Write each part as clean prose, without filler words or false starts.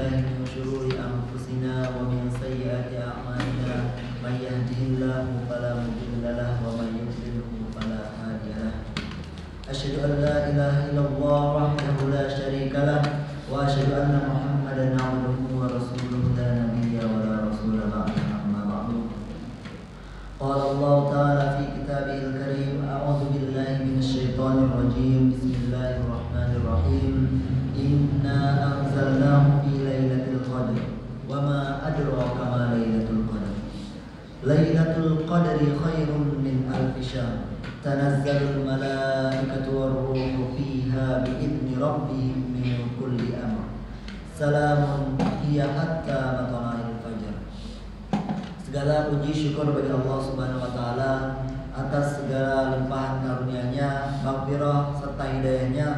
بالله من شرور أنفسنا ومن سيئات أعمالنا من يهده الله فلا مضل له ومن يضلل فلا هادي له أشهد أن لا إله إلا الله وحده لا شريك له وأشهد أن محمدا عبده ورسوله لا نبي ولا رسول بعده أما بعد قال الله تعالى في كتابه الكريم أعوذ بالله من الشيطان الرجيم بسم الله الرحمن الرحيم إنا أنزلناه في ليلة القدر وما أدراك ما ليلة القدر ليلة القدر خير من ألف شهر تنزل الملائكة والروح فيها بإذن ربهم من كل أمر سلام هي حتى مطلع الفجر. Segala puji syukur bagi Allah Subhanahu wa taala atas segala limpahan karunia-Nya, maghfirah serta hidayah-Nya.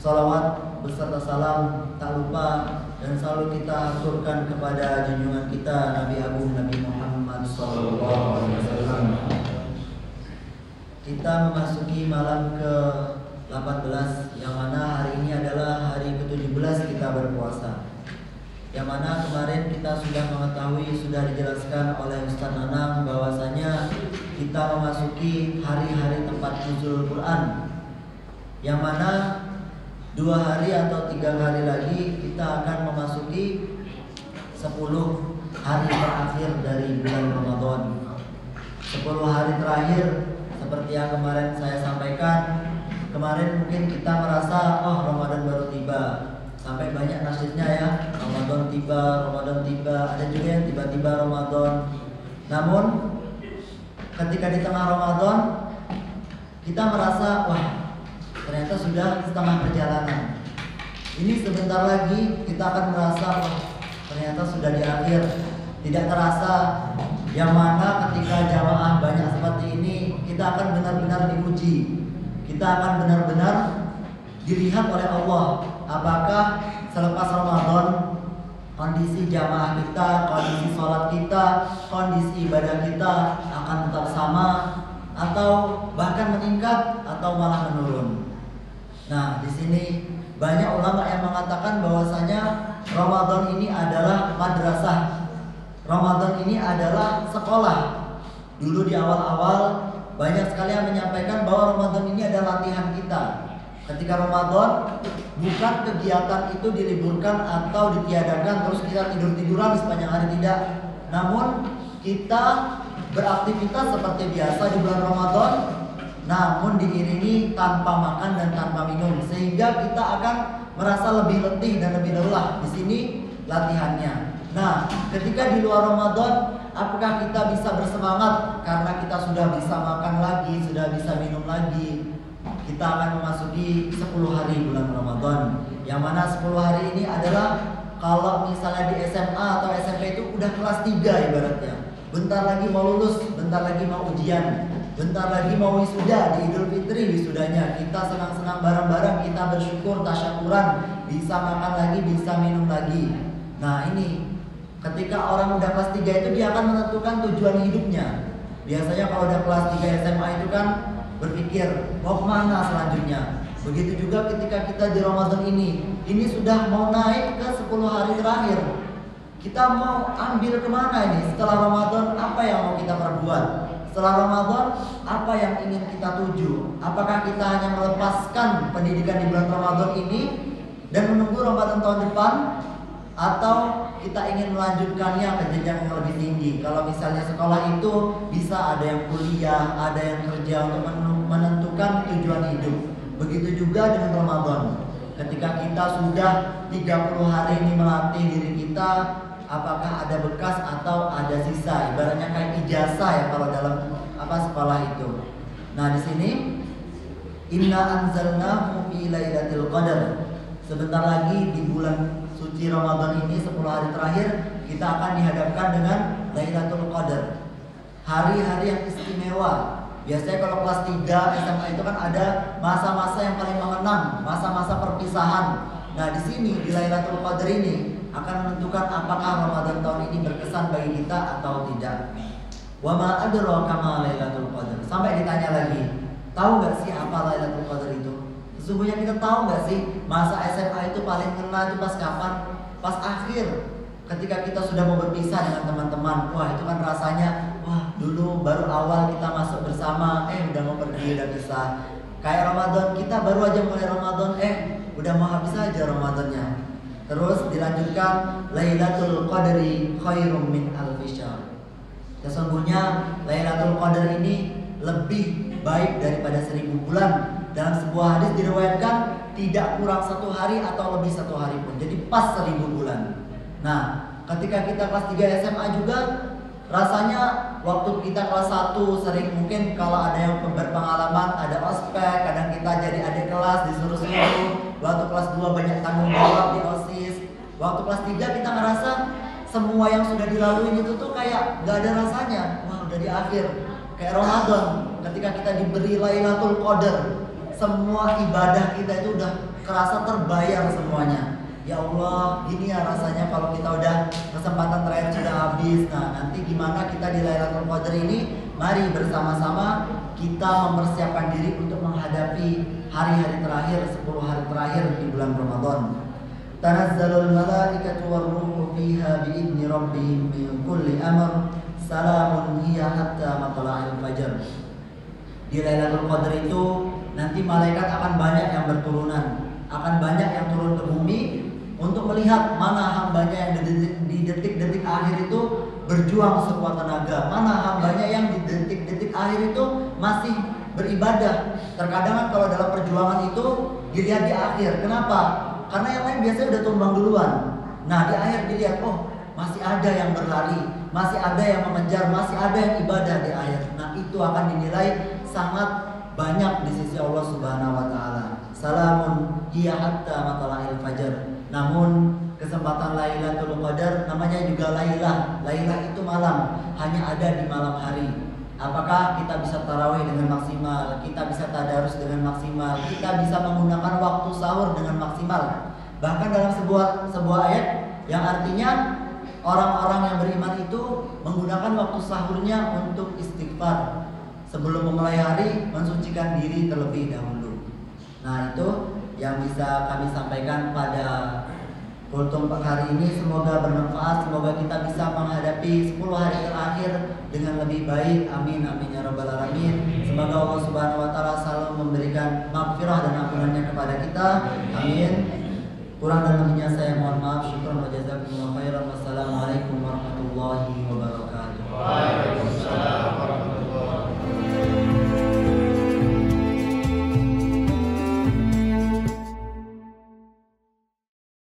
Salawat beserta salam tak lupa dan selalu kita aturkan kepada junjungan kita Nabi Agung Nabi Muhammad sallallahu alaihi wasallam. Kita memasuki malam ke-18 yang mana hari ini adalah hari ke-17 kita berpuasa. Yang mana kemarin kita sudah mengetahui, sudah dijelaskan oleh Ustaz Nanang bahwasanya kita memasuki hari-hari tempat nuzul Quran. Yang mana 2 hari atau 3 hari lagi kita akan memasuki 10 hari terakhir dari bulan Ramadan. 10 hari terakhir seperti yang kemarin saya sampaikan. Kemarin mungkin kita merasa Ramadan baru tiba. Sampai banyak nasibnya ya, Ramadan tiba, ada juga yang tiba-tiba Ramadan. Namun ketika di tengah Ramadan kita merasa ternyata sudah setengah perjalanan. Ini sebentar lagi kita akan merasa ternyata sudah di akhir. Tidak terasa, yang mana ketika jamaah banyak seperti ini kita akan benar-benar diuji. Kita akan benar-benar dilihat oleh Allah. Apakah selepas Ramadan kondisi jamaah kita, kondisi sholat kita, kondisi ibadah kita akan tetap sama atau bahkan meningkat atau malah menurun. Nah, di sini banyak ulama yang mengatakan bahwasanya Ramadan ini adalah madrasah. Ramadan ini adalah sekolah. Dulu di awal-awal banyak sekali yang menyampaikan bahwa Ramadan ini adalah latihan kita. Ketika Ramadan bukan kegiatan itu diliburkan atau ditiadakan terus kita tidur-tiduran sepanjang hari, tidak. Namun kita beraktivitas seperti biasa di bulan Ramadan, namun diiringi tanpa makan dan tanpa minum, sehingga kita akan merasa lebih letih dan lebih lelah. Di sini latihannya. Nah, ketika di luar Ramadan, apakah kita bisa bersemangat karena kita sudah bisa makan lagi, sudah bisa minum lagi? Kita akan memasuki 10 hari bulan Ramadan, yang mana 10 hari ini adalah kalau misalnya di SMA atau SMP itu udah kelas 3 ibaratnya. Bentar lagi mau lulus, bentar lagi mau ujian, bentar lagi mau wisuda, di Idul Fitri wisudanya. Kita senang-senang bareng-bareng, kita bersyukur, tasyakuran, bisa makan lagi, bisa minum lagi. Nah ini, ketika orang udah kelas 3 itu dia akan menentukan tujuan hidupnya. Biasanya kalau udah kelas 3 SMA itu kan berpikir mau kemana selanjutnya. Begitu juga ketika kita di Ramadan ini sudah mau naik ke 10 hari terakhir. Kita mau ambil kemana ini? Setelah Ramadan apa yang mau kita perbuat? Setelah Ramadan apa yang ingin kita tuju? Apakah kita hanya melepaskan pendidikan di bulan Ramadan ini dan menunggu Ramadan tahun depan, atau kita ingin melanjutkannya ke jenjang yang lebih tinggi? Kalau misalnya sekolah itu bisa ada yang kuliah, ada yang kerja untuk menentukan tujuan hidup. Begitu juga dengan Ramadan. Ketika kita sudah 30 hari ini melatih diri kita, apakah ada bekas atau ada sisa? Ibaratnya kayak ijazah ya kalau dalam sekolah itu. Nah, di sini inna anzalnahu fi lailatul qadar. Sebentar lagi di bulan suci Ramadan ini 10 hari terakhir kita akan dihadapkan dengan Lailatul Qadar. Hari-hari yang istimewa. Biasanya kalau kelas 3 SMA itu kan ada masa-masa yang paling mengenang, masa-masa perpisahan. Nah, di sini di Lailatul Qadar ini akan menentukan apakah Ramadan tahun ini berkesan bagi kita atau tidak. Wa ma adraka ma Lailatul Qadar. Sampai ditanya lagi, tahu enggak sih apa Lailatul Qadar itu? Sesungguhnya kita tahu nggak sih masa SMA itu paling kena itu pas kapan? pas akhir ketika kita sudah mau berpisah dengan teman-teman, wah itu kan rasanya, wah dulu baru awal kita masuk bersama, udah mau pergi, udah pisah. Kayak Ramadan, kita baru aja mulai Ramadan, udah mau habis aja Ramadannya. Terus dilanjutkan, Lailatul Qadri khairum min alfi syahr. Sesungguhnya Lailatul Qadar ini lebih baik daripada 1000 bulan. Dalam sebuah hadis diriwayatkan tidak kurang 1 hari atau lebih 1 hari pun. Jadi pas 1000 bulan. Nah, ketika kita kelas 3 SMA juga, rasanya waktu kita kelas 1 sering mungkin kalau ada yang berpengalaman, ada ospek, kadang kita jadi adik kelas disuruh-suruh. Waktu kelas 2 banyak tanggung jawab di OSIS. Waktu kelas 3 kita ngerasa semua yang sudah dilalui itu tuh kayak gak ada rasanya. Wah, udah di akhir. Kayak Ramadan, ketika kita diberi Lailatul Qadar, semua ibadah kita itu udah kerasa terbayar semuanya. Ya Allah, gini ya rasanya kalau kita udah kesempatan terakhir sudah habis. Nah, nanti gimana kita di Lailatul Qadar ini? Mari bersama-sama kita mempersiapkan diri untuk menghadapi hari-hari terakhir, 10 hari terakhir di bulan Ramadan. Tanazzalul malaikatu war-ruhu fiha bi'idzni rabbihim min kulli amr. Salamun hiya hatta matla'il fajr. Di Lailatul Qadar itu nanti malaikat akan banyak yang berturunan, akan banyak yang turun ke bumi untuk melihat mana hambanya yang di detik-detik akhir itu berjuang sekuat tenaga, mana hambanya yang di detik-detik akhir itu masih beribadah. Terkadang kan kalau dalam perjuangan itu dilihat di akhir. Kenapa? Karena yang lain biasanya udah tumbang duluan. Nah, di akhir dilihat, oh masih ada yang berlari, masih ada yang mengejar, masih ada yang ibadah di akhir. Nah, itu akan dinilai sangat banyak di sisi Allah Subhanahu wa taala. Salamun hiya hatta matla'il fajr. Namun kesempatan Lailatul Qadar namanya juga Lailah. Lailah itu malam, hanya ada di malam hari. Apakah kita bisa tarawih dengan maksimal? Kita bisa tadarus dengan maksimal? Kita bisa menggunakan waktu sahur dengan maksimal? Bahkan dalam sebuah ayat yang artinya orang-orang yang beriman itu menggunakan waktu sahurnya untuk istighfar. Sebelum memulai hari, mensucikan diri terlebih dahulu. Nah, itu yang bisa kami sampaikan pada kultum hari ini. Semoga bermanfaat, semoga kita bisa menghadapi 10 hari terakhir dengan lebih baik. Amin, amin ya rabbal alamin. Semoga Allah Subhanahu wa taala selalu memberikan maghfirah dan ampunannya kepada kita. Amin. Kurang dan lebihnya saya mohon maaf. Syukran wa jazakumullahu khairan. Wassalam.